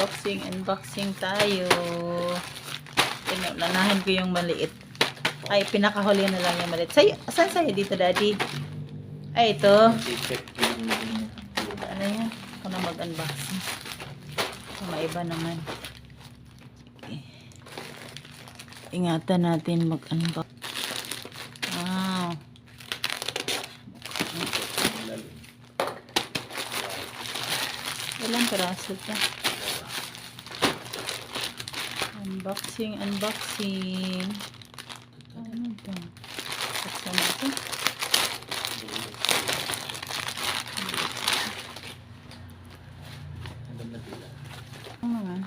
Unboxing tayo. Lanahan ko yung maliit. Ay, pinakahuli na lang yung maliit. Saan sa'yo dito, Daddy? Ay, ito. Ano yan? Ako na mag-unboxing. Maiba naman. Okay. Ingatan natin mag-unbox. Wow. Ilang peraso ito? Unboxing. Ano ito? Buksan mo ito. Ano naman?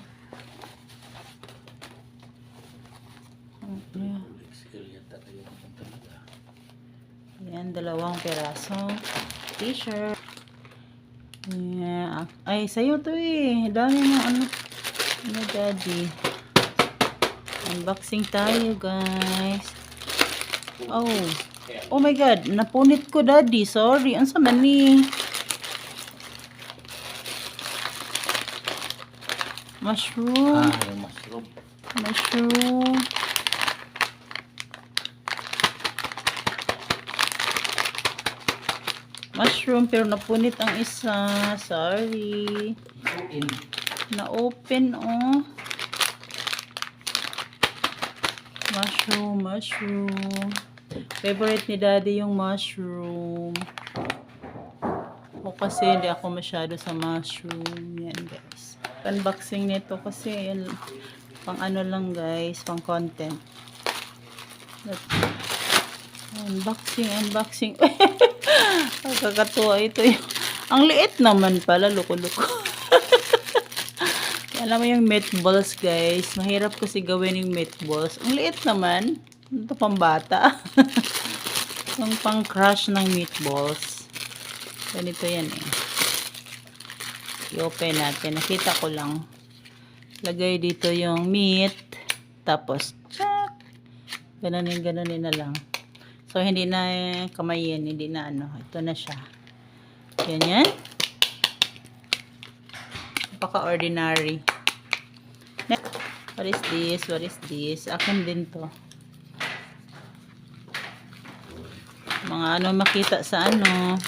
Ayan, 2 perasong t-shirt. Yeah. Ay, sa'yo to eh. Dami mo ano, Daddy. Unboxing tayo, guys. Oh my God. Napunit ko, Daddy. Sorry. Ang sama ni. Mushroom. Mushroom. Mushroom, pero napunit ang isa. Sorry. Na-open, oh. Mushroom. Favorite ni Daddy yung mushroom. O kasi hindi ako masyado sa mushroom. Yan, guys. Unboxing nito kasi yan, pang ano lang, guys. Pang content. Unboxing. Kakatuwa ito yung... Ang liit naman pala, loko-loko. Alam mo yung meatballs, guys. Mahirap kasi gawin yung meatballs. Ang liit naman. Ito pang bata. Yung pang crush ng meatballs. Ganito yan eh. I-open natin. Nakita ko lang. Lagay dito yung meat. Tapos, tsak! Ganonin na lang. So, hindi na kamayin. Hindi na ano. Ito na siya. Ganyan. Napaka-ordinary. What is this? Akin din to. Mga ano makita sa ano.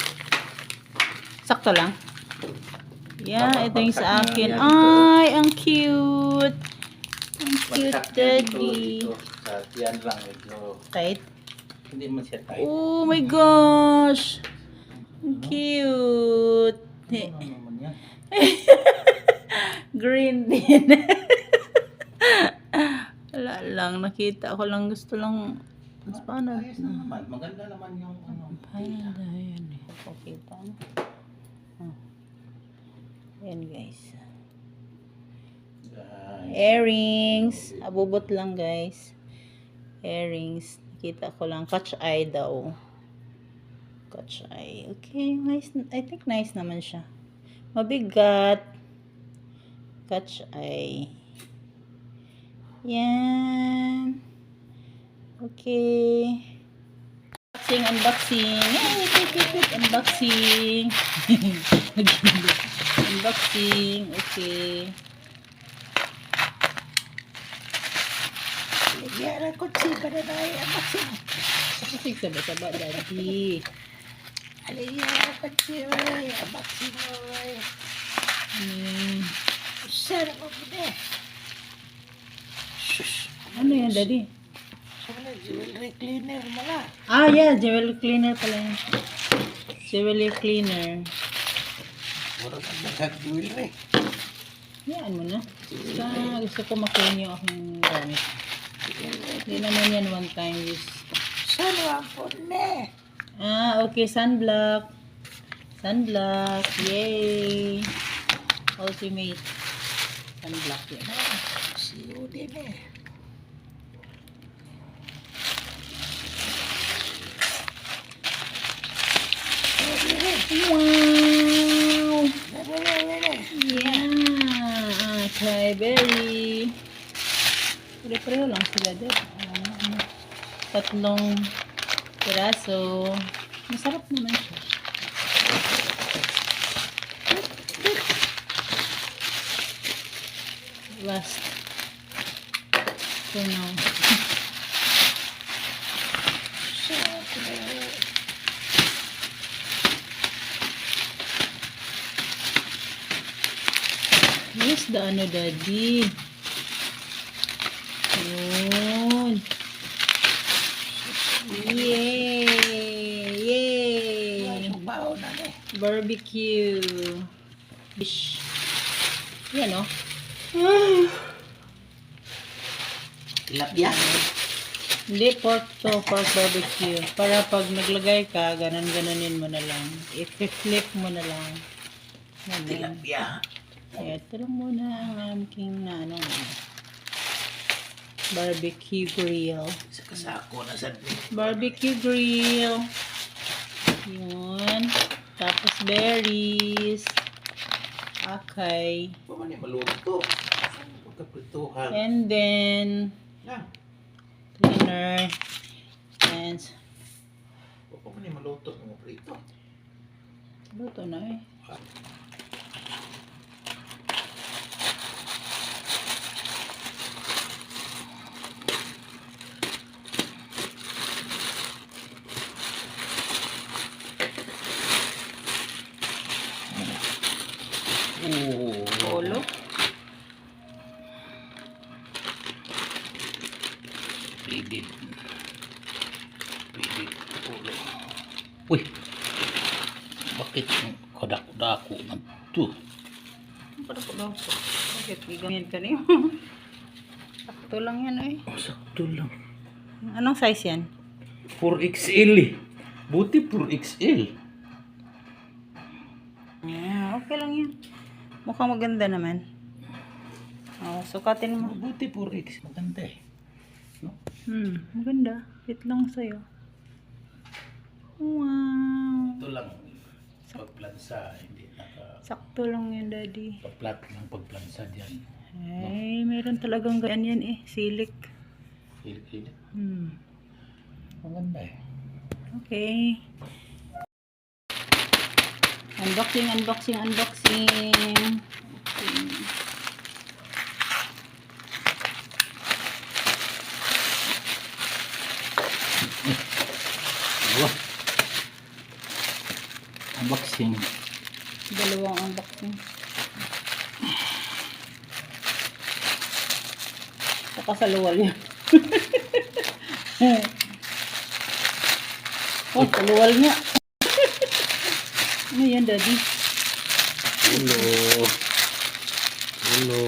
Sakto lang. Yeah, ito yung sa akin. Ay, ang cute. Ang cute, Daddy. Yan lang ito. Tight? Hindi mo siya tight. Oh my gosh. Ang cute. Ano naman yan? Green din. Wala lang. Nakita ko lang. Gusto lang. Paano? Ayos na naman. Maganda naman yung ano. Ayan. Pakita mo. Ayan, guys. Earrings. Abubot lang, guys. Earrings. Nakita ko lang. Catch eye daw. Catch eye. Okay. Nice. I think nice naman siya. Mabigat. Catch eye. Yan. Okay. Unboxing. Unboxing. Unboxing. Okay. Yara ko siya na tayo. Unboxing. Unboxing sabay-sabay, Daddy. Yara ko siya. Unboxing mo. Sana mo muna. Ano yan, Daddy? Sana jewelry cleaner mga. Ah, yeah. Jewelry cleaner pala yan. Jewelry cleaner. Mura ka nag-jewelry. Yan mo na. Gusto ko makuha yung aking gamit. Hindi naman yan one time use. Sana ang phone na. Ah, okay. Sunblock. Yay. Ultimate. Sunblock yan. COD na. Wow! Yeah! Okay, berry. Pare-pareho lang sila din. 3 piraso. Masarap naman siya. last for now. Where's the ano, daddy? Yun. Yay! Yay! Subaw na eh. Barbecue. Fish. Yan, oh. Tilapia. Hindi, pork to. Pork barbecue. Para pag naglagay ka, ganon-ganonin mo na lang. I-flip mo na lang. Ganun. Tilapia. Ito lang muna ang aking na ano. Barbecue grill. Sa kasako na sa Barbecue grill. Yun. Tapos berries. Okay. pa man yung maluto. Pagkaprituhan. And then, Yan. cleaner. And, Pa man yung maluto ng prito. luto na eh. Polo. Pwede. Ulo. Uy. Bakit kadak-dako man to? Para ko daw po. Bakit gigamit ka niyo? Sakto lang yan eh. Sakto lang. Anong size yan? 4XL eh. Buti 4XL. Okay lang yan. Mukhang maganda naman. Oh, sukatin mo. Buti 4X. Maganda eh. No? Maganda. Fit lang sa'yo. Wow. Ito lang. Pagplansa. Hindi Sakto lang yan, daddy. pagplat lang pagplansa dyan. Ay, meron talagang ganyan eh. Silik. Hilit-hilit. Okay. Maganda eh. Unboxing. Dalawa. Unboxing. Dalawang unboxing. Saka sa luwal yan. Oh, sa luwal niya. Ano yan, daddy? Ulo.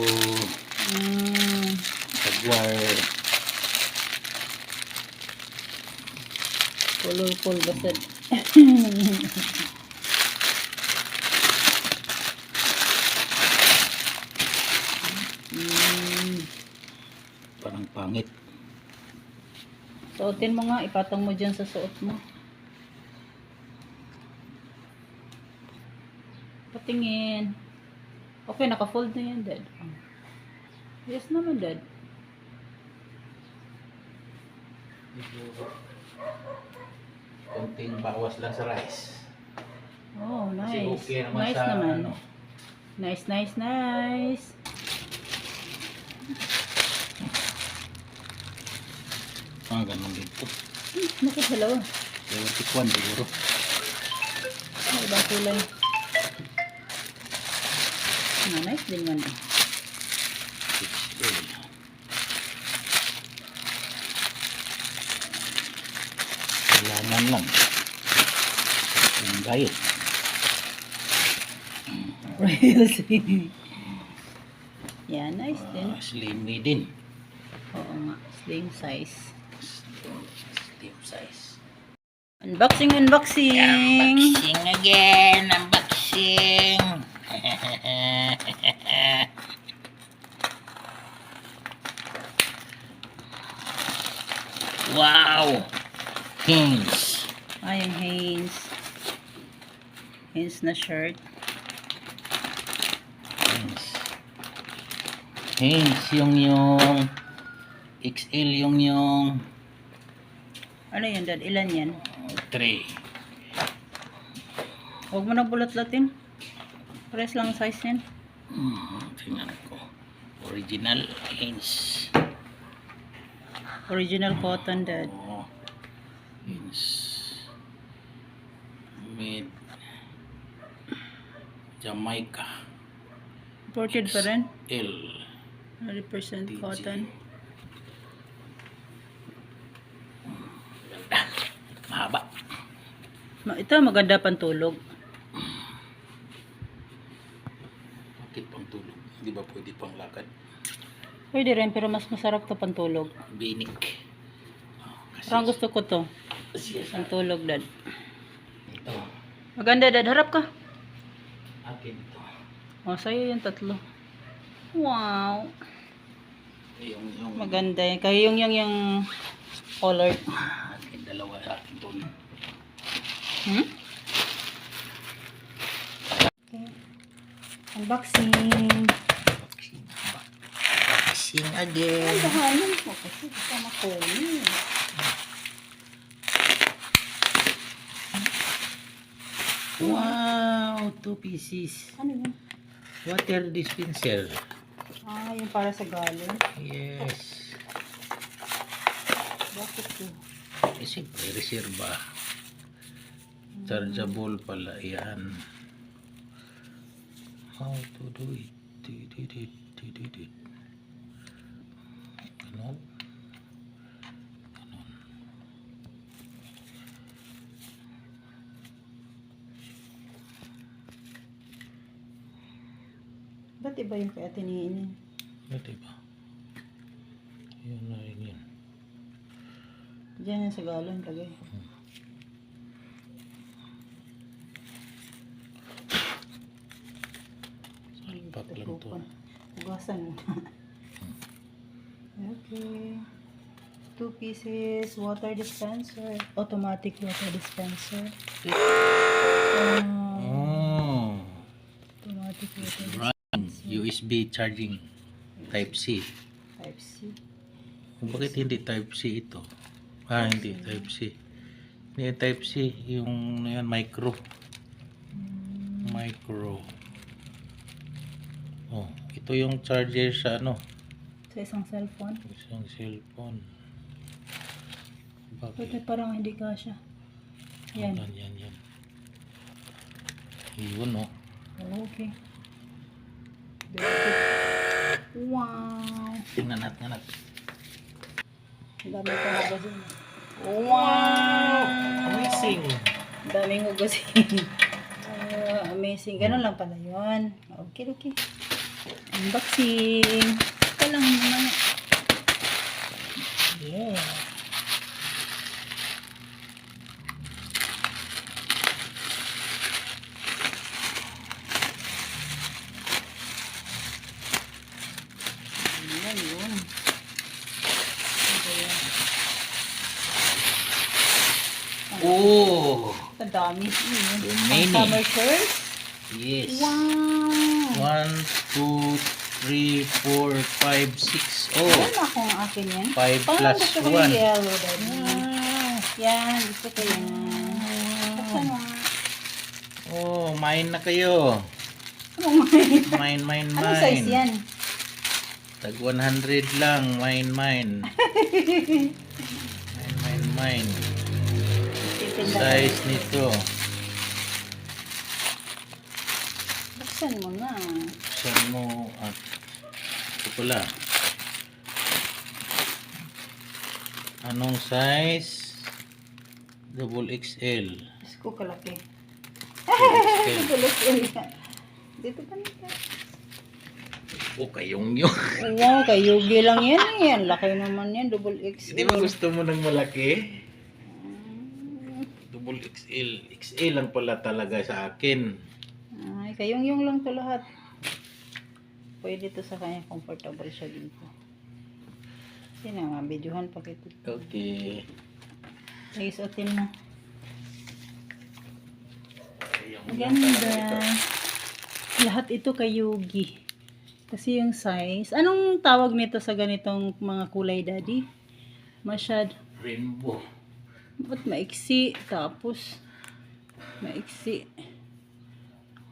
Tagwar. Colorful basad. Parang pangit. Suotin mo nga, ipatong mo dyan sa suot mo. Patingin. Okay, naka-fold na yan, dad. Yes naman, dad. Konting bawas lang sa rice. Oh, Kasi nice. okay naman Nice sa naman. ano. Nice. Ganun dito. Bakit dalawa? Yung tikwan siguro. May ibang kulay. Nice din man. Kailangan lang. Yung diet. Really? Yeah, nice din. Slimmy din. Oo nga, slim size. Slim size. Unboxing. Unboxing again. Unboxing. Wow. Hanes. Ay, yung Hanes. Hanes na shirt. Hanes yung XL yung Ano yan, dad? Ilan yan? 3. Huwag mo na bulat-latin. Pares lang size yan. Tingnan ko. Original Hanes. Original cotton, Dad. Oh, Hanes. Made Jamaica. Imported pa rin. L. 100% TG. cotton. Ganda. Mahaba. Ito, maganda pantulog. Bakit pang tulog? Hindi ba pwede pang lakad? Pwede rin, pero mas masarap to pantulog. Binik. Oh, kasi Parang gusto ko to. siya sa Pantulog, Dad. ito. Maganda, Dad. Harap ka. Akin ito. O, sa'yo yung tatlo. Wow. Yung Maganda yan. Kaya yung color. akin dalawa sa akin to. Hmm? Okay. Unboxing. Boxing again. Dahanan mo kasi baka makunin. Wow, 2 pieces. Ano yun? Water dispenser. Ah, yung para sa galon. Yes. Bakit yun? Eh, siyempre, reserva. Chargeable pala yan. How to do it? Ganon. Ganon. Ba't iba yung kaya tiniinin? Ito ba? Yun na rin yun. Diyan yan sa galon lagay. Salpak lang to. Hugasan mo. Okay. 2 pieces water dispenser. Automatic water dispenser. Oh. Automatic water Run. dispenser. USB charging. Type C. Type C. Kung bakit hindi Type C ito? Ah, hindi Type C. Hindi Type C. Yung yan, micro. Micro. Oh, ito yung charger sa ano? Sa isang cellphone. Isang cellphone. Bakit Bakit? parang hindi kasya? Yan. Yan. Yun oh. Okay. Wow. Tingnan natin. Ang dami ko hugasin. Wow! Amazing! Ang daming hugasin. Amazing. Ganun lang pala yun. Okay. Unboxing. Ito lang naman. Yeah. Yun. Oh! Ang dami. Many. Summer shirts. Yes. Wow. 1, 2, 3, 4, 5, 6. Oh! Ano akong akin yan? 5 Parang plus gusto ko yung 1. yellow, Daddy. Yan, gusto ko yan. Buksan mo nga. Oh, mine na kayo. Anong mine? Mine. Anong size yan? Tag 100 lang. Mine. Mine. Titinda. Size nito. Buksan mo na. Saan mo at ito pala. Anong size? Double XL. Diyos ko, kalaki. XL. Tulos yan. Dito ka nito. O kayong yun. Wow, kayugi lang yan eh. Ang laki naman yan. Double XL. Hindi ba gusto mo ng malaki? Double XL. XL lang pala talaga sa akin. Ay, kayong lang to lahat. Pwede to sa kanya. Comfortable siya dito. Sige nga, videohan pa kita. Okay. Sige, suotin mo. Kayong Ang lang talaga ganda. ito. Lahat ito kayugi. Kasi yung size. Anong tawag nito sa ganitong mga kulay, Daddy? Masyad. Rainbow. Ba't maiksi? Tapos, maiksi.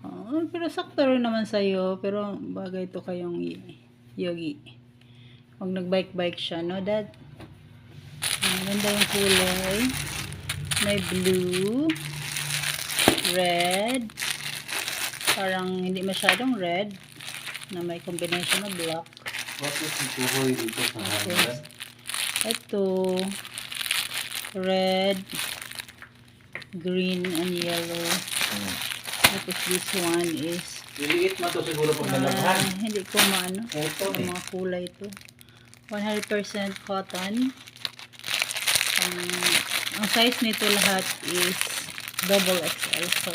Oh, pero sakto rin naman sa'yo. Pero bagay ito kayong Yogi. Pag nagbike-bike siya, no, Dad? Maganda yung kulay. May blue, red, parang hindi masyadong red, na may combination of black. What is yung tuhoy dito sa hanggan? Ito, red, green, and yellow. Tapos this one is Liliit mo to siguro pag nalabhan. hindi ko maano Ito ang mga kulay ito. 100% cotton. Ang size nito lahat is double XL. So,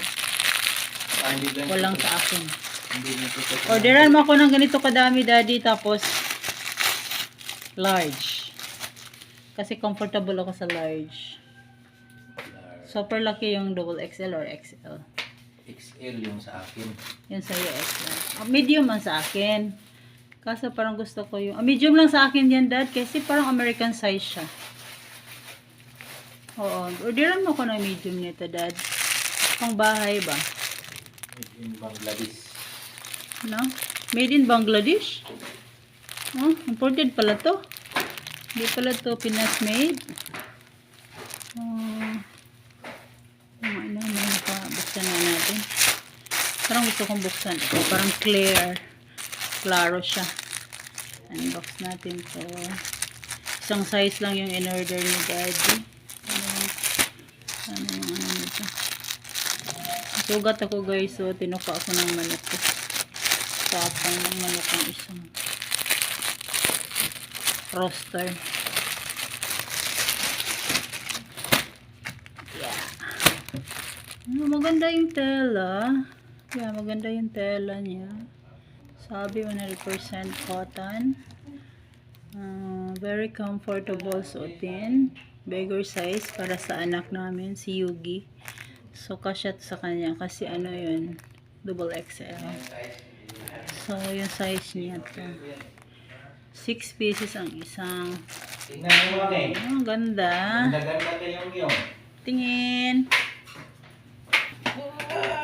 walang sa akin. Orderan mo ako ng ganito kadami, Daddy, tapos large. Kasi comfortable ako sa large. Super laki yung double XL or XL. XL yung sa akin. Yun sa'yo, XL. Medium man sa akin. Kasi parang gusto ko yung... medium lang sa akin yan, Dad. Kasi parang American size siya. Oo. Orderan mo ko ng medium nito, Dad. Pang bahay ba? Made in Bangladesh. No? Made in Bangladesh? Oh, imported pala to. Hindi pala to Pinas made. Buksan na natin. Parang gusto kong buksan ito. Parang clear. Klaro siya. Unbox natin to. Isang size lang yung in-order ni Daddy. Ano yung ano nito. Sugat ako, guys. So, tinuka ako ng manok ko. Tapang ng manok ang isang roaster. Maganda yung tela. Yeah, maganda yung tela niya. Sabi 100% cotton. Very comfortable suotin. Bigger size para sa anak namin, si Yugi. So, kasya sa kanya kasi ano yun, double XL. So, yung size niya to. 6 pieces ang isang. Tingnan mo eh. Ang ganda. Naganda kayong yung. Tingin.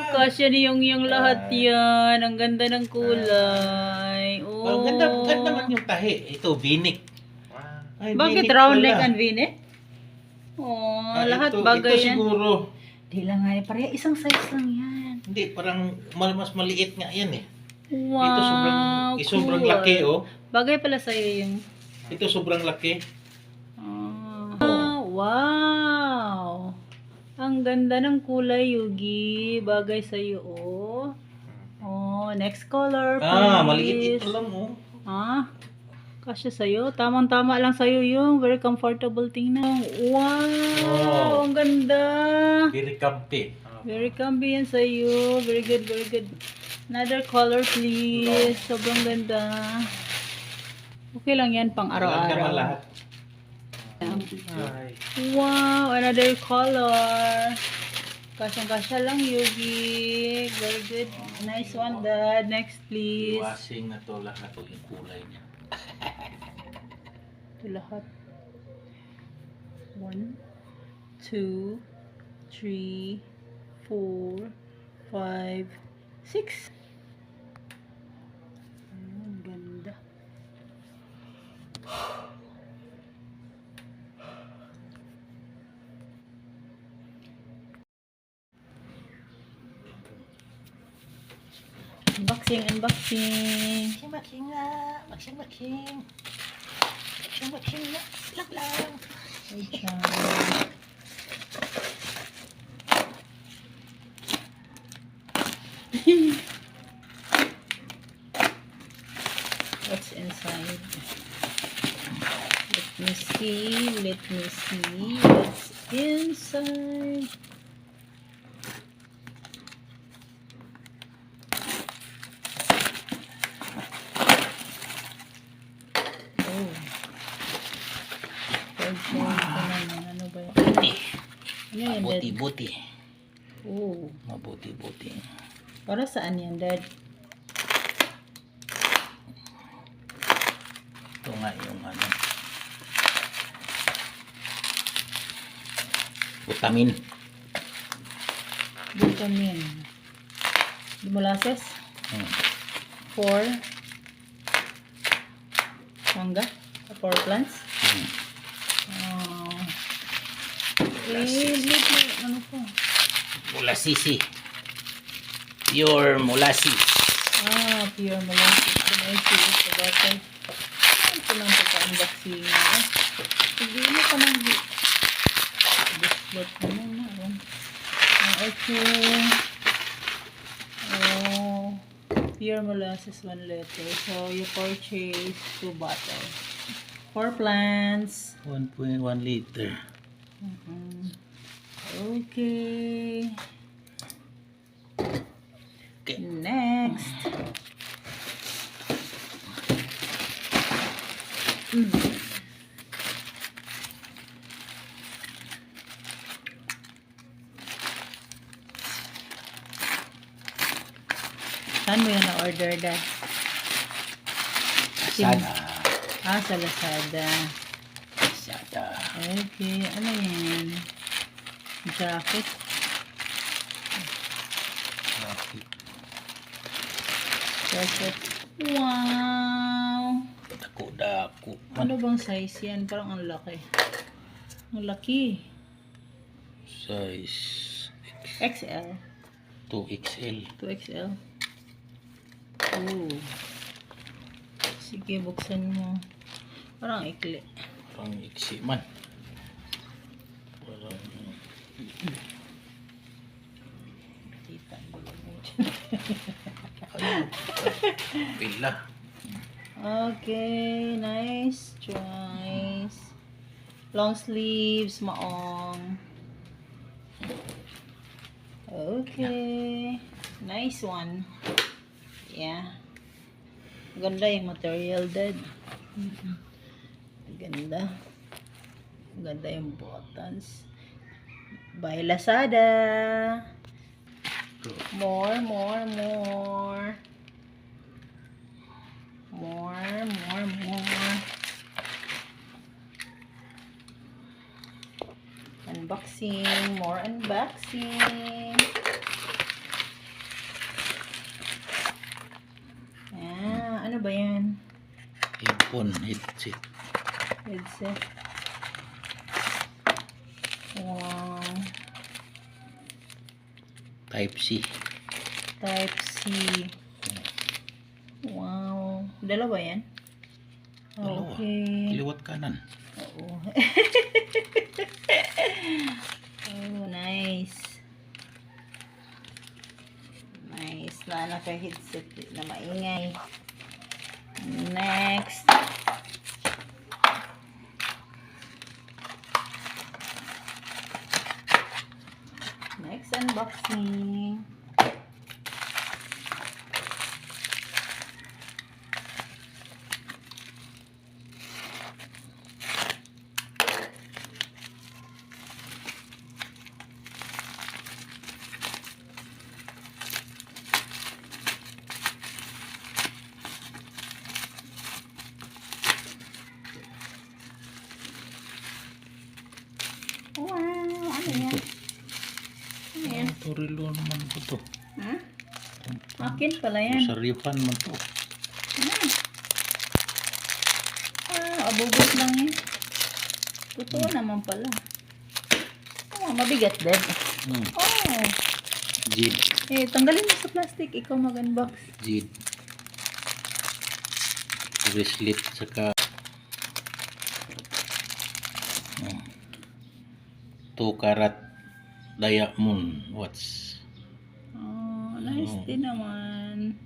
Kasya ni yung lahat yan. Ang ganda ng kulay. Oh. Pero ganda naman yung tahi. Ito, vinik. Ay, Bakit vinik round pala. neck and v-neck? Oh, lahat ito, bagay ito yan. siguro. Di lang nga, pareha isang size lang yan. Hindi, parang mas maliit nga yan eh. Wow, Ito sobrang cool. laki oh. Bagay pala sa'yo yung... Ito sobrang laki. Wow! Ang ganda ng kulay, Yugi. Bagay sa'yo, oh. Oh, next color, please. Maliit ito lang oh. Kasya sa'yo. Tamang-tama lang sa'yo yung very comfortable tingnan. Wow! Ang ganda! Very comfy. Very comfy yan sa'yo. Very good, very good. Another color, please. Sobrang ganda. Okay lang yan pang araw-araw. lahat. Wow! Another color. Kasyang-kasya lang, Yugi. Very good. Nice one, Dad. Next, please. Washing na to lahat to yung kulay niya. Ito lahat. 1, 2, 3, 4, 5, 6. Ang ganda. Unboxing. Maxing nga. Maxing nga. Lang. Ay, tiyan. What's inside? Let me see. What's inside? Oh. Ano ba yan? Buti. Ano yan, Dad? Buti. Oh. Mabuti. Para saan yan, Dad? Ito nga yung ano. Vitamin. Molasses? 4 Mangga? For plants? Oh. Ano po? Molasses. Pure molasses. Pure molasses. Pinay-see sa bottle. Ito lang pagka-unboxing na. Hindi mo pa nang displot naman na. Okay. Pure molasses 1 liter. So, you purchase 2 bottles. 4 plants. 1.1 liter. Okay. Next. Saan mo yan na-order, Dad? Lazada. Sa Lazada. Lazada. Okay. Ano yan? Jacket. Jacket. Wow! Dako. Ano bang size yan? Parang ang laki. Ang laki. Size XL. 2XL. 2XL. Oh. Sige, buksan mo. Parang ikli. Parang iksi man. Parang Kita. pila. Okay, nice choice. Long sleeves, maong. Okay. Nice one. Yeah. Ganda yung material, Dad. Ganda. Ganda yung buttons. By Lazada. More. Unboxing. More unboxing. Ano ba yan? Headphone, headset. Headset. Wow. Type-C. Type-C. Wow. Dalawa yan? Dalawa. Okay. Kaliwat kanan. Oo. Oh, nice. Nice. Lalo kay headset na maingay. Next. Next unboxing. Wow, ano yan? Ano yan? Torilo naman ko to. Akin pala yan. Sarifan man to. Abubot lang yan. Totoo naman pala. Mabigat din. Jid. Tanggalin mo sa plastic. Ikaw mag-unbox. Jid. Bracelet saka 2-carat diamond watch. Nice din naman.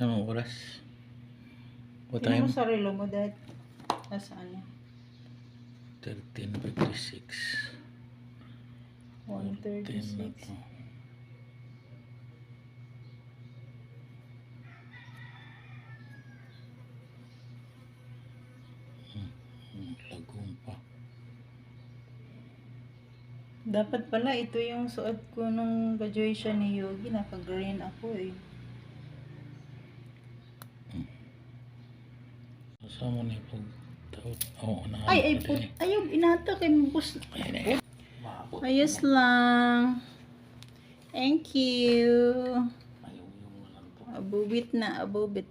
Anong oras? What Tingnan time? mo sa relo mo, Dad. Nasaan yan? 13:56. 1:36. Lagong pa. Dapat pala ito yung suot ko nung graduation ni Yogi. Naka-green ako eh. Kasama na yung taot. Oo, Ay, ayaw, inata kay Bus. Maabot. Ayos lang. Thank you. Ayaw yung lang to. Abubit na, abubit.